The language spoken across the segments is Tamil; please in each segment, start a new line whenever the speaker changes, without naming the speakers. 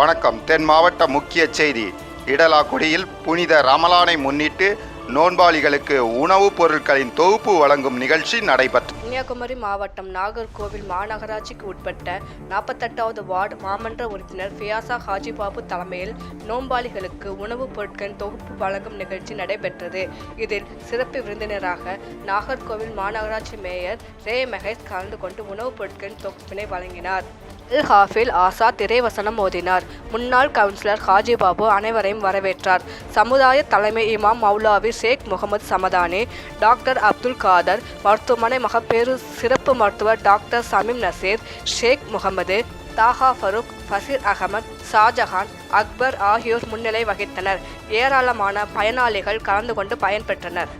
வணக்கம். தென் மாவட்ட முக்கிய செய்தி. இடலாக்குடியில் புனித ரமலானை முன்னிட்டு நோன்பாளிகளுக்கு உணவுப் பொருட்களின் தொகுப்பு வழங்கும் நிகழ்ச்சி நடைபெற்றது.
கன்னியாகுமரி மாவட்டம் நாகர்கோவில் மாநகராட்சிக்கு உட்பட்ட 48வது வார்டு மாமன்ற உறுப்பினர் ஃபியாசா ஹாஜிபாபு தலைமையில் நோன்பாளிகளுக்கு உணவுப் பொருட்களின் தொகுப்பு வழங்கும் நிகழ்ச்சி நடைபெற்றது. இதில் சிறப்பு விருந்தினராக நாகர்கோவில் மாநகராட்சி மேயர் ரே மகேஷ் கலந்து கொண்டு உணவுப் பொருட்களின் தொகுப்பினை வழங்கினார். அல் ஹாஃபில் ஆசாத் திரைவசனம் ஓதினார். முன்னாள் கவுன்சிலர் ஹாஜிபாபு அனைவரையும் வரவேற்றார். சமுதாய தலைமை இமாம் மௌலாவி ஷேக் முகமது சமதானி, டாக்டர் அப்துல் காதர், மருத்துவமனை மகப்பேறு சிறப்பு மருத்துவர் டாக்டர் சமீம் நசீர், ஷேக் முகமது, தாஹா ஃபரூக், ஃபசீர் அகமது, ஷாஜஹான், அக்பர் ஆகியோர் முன்னிலை வகித்தனர். ஏராளமான பயனாளிகள் கலந்து கொண்டு பயன்பெற்றனர்.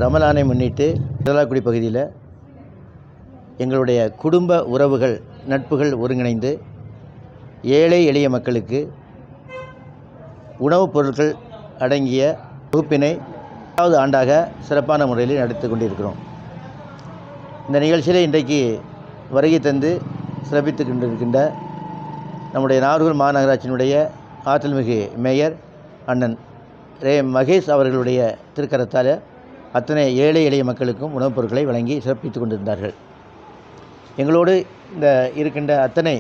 ரமலானை முன்னிட்டு இடலாக்குடி பகுதியில் எங்களுடைய குடும்ப உறவுகள் நட்புகள் ஒருங்கிணைந்து ஏழை எளிய மக்களுக்கு உணவுப் பொருட்கள் அடங்கிய தொகுப்பினை 6வது ஆண்டாக சிறப்பான முறையில் நடத்தி கொண்டிருக்கிறோம். இந்த நிகழ்ச்சியில் இன்றைக்கு வருகை தந்து சிறப்பித்து கொண்டிருக்கின்ற நம்முடைய நாகர்கோவில் மாநகராட்சியினுடைய ஆற்றல்மிகு மேயர் அண்ணன் ரே மகேஷ் அவர்களுடைய திருக்கரத்தால் அத்தனை ஏழை எளிய மக்களுக்கும் உணவுப் பொருட்களை வழங்கி சிறப்பித்து கொண்டிருந்தார்கள். எங்களோடு இந்த இருக்கின்ற அத்தனை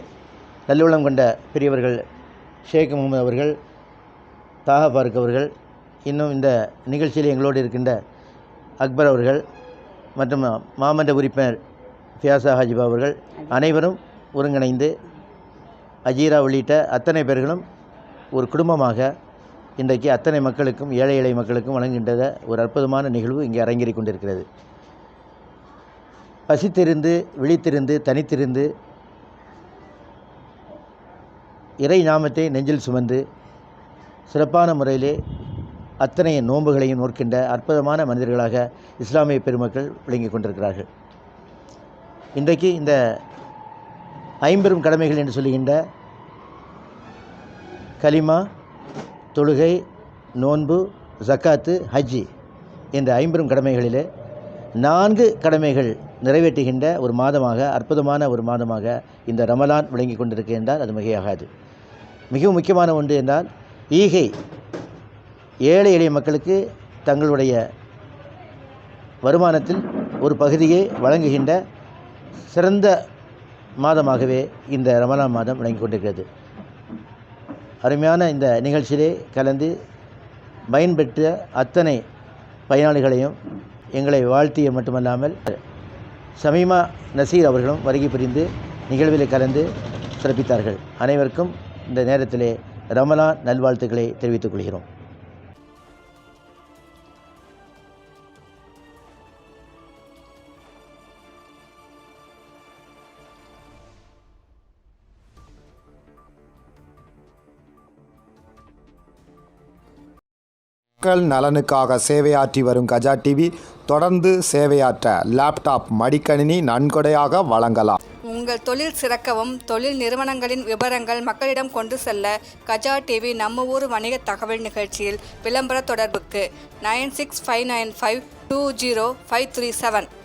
நல்லுள்ளம் கொண்ட பெரியவர்கள் ஷேக் முகமது அவர்கள், தாஹா ஃபாரூக் அவர்கள், இன்னும் இந்த நிகழ்ச்சியில் எங்களோடு இருக்கின்ற அக்பர் அவர்கள் மற்றும் மாமன்ற உறுப்பினர் ஃபியாசா ஹாஜிபா அவர்கள் அனைவரும் ஒருங்கிணைந்து அஜீரா உள்ளிட்ட அத்தனை பேர்களும் ஒரு குடும்பமாக இன்றைக்கு அத்தனை மக்களுக்கும் ஏழை எளிய மக்களுக்கும் வழங்குகின்ற ஒரு அற்புதமான நிகழ்வு இங்கே அரங்கேறிக் கொண்டிருக்கிறது. பசித்திருந்து, விழித்திருந்து, தனித்திருந்து இறை நாமத்தை நெஞ்சில் சுமந்து சிறப்பான முறையிலே அத்தனை நோன்புகளையும் நோக்கின்ற அற்புதமான மனிதர்களாக இஸ்லாமிய பெருமக்கள் விளங்கிக் கொண்டிருக்கிறார்கள். இன்றைக்கு இந்த 50 கடமைகள் என்று சொல்லுகின்ற கலிமா, தொழுகை, நோன்பு, ஜக்காத்து, ஹஜ்ஜி என்ற 50 கடமைகளிலே 4 கடமைகள் நிறைவேற்றுகின்ற ஒரு மாதமாக, அற்புதமான ஒரு மாதமாக இந்த ரமலான் விளங்கி கொண்டிருக்கு என்றால் அது மிகையாகாது. மிகவும் முக்கியமான ஒன்று என்றால் ஈகை, ஏழை எளிய மக்களுக்கு தங்களுடைய வருமானத்தில் ஒரு பகுதியை வழங்குகின்ற சிறந்த மாதமாகவே இந்த ரமலான் மாதம் விளங்கி கொண்டிருக்கிறது. அருமையான இந்த நிகழ்ச்சியிலே கலந்து பயன்பெற்ற அத்தனை பயனாளிகளையும் எங்களை வாழ்த்திய மட்டுமல்லாமல் சமீமா நசீர் அவர்களும் வருகை புரிந்து நிகழ்வில் கலந்து சிறப்பித்தார்கள். அனைவருக்கும் இந்த நேரத்திலே ரமலான் நல்வாழ்த்துக்களை தெரிவித்துக் கொள்கிறோம்.
மக்கள் நலனுக்காக சேவையாற்றி வரும் கஜா டிவி தொடர்ந்து சேவையாற்ற லேப்டாப், மடிக்கணினி நன்கொடையாக வழங்கலாம்.
உங்கள் தொழில் சிறக்கவும், தொழில் நிறுவனங்களின் விவரங்கள் மக்களிடம் கொண்டு செல்ல கஜா டிவி நம்ம ஊர் வணிக தகவல் நிகழ்ச்சியில் விளம்பர தொடர்புக்கு 9659520537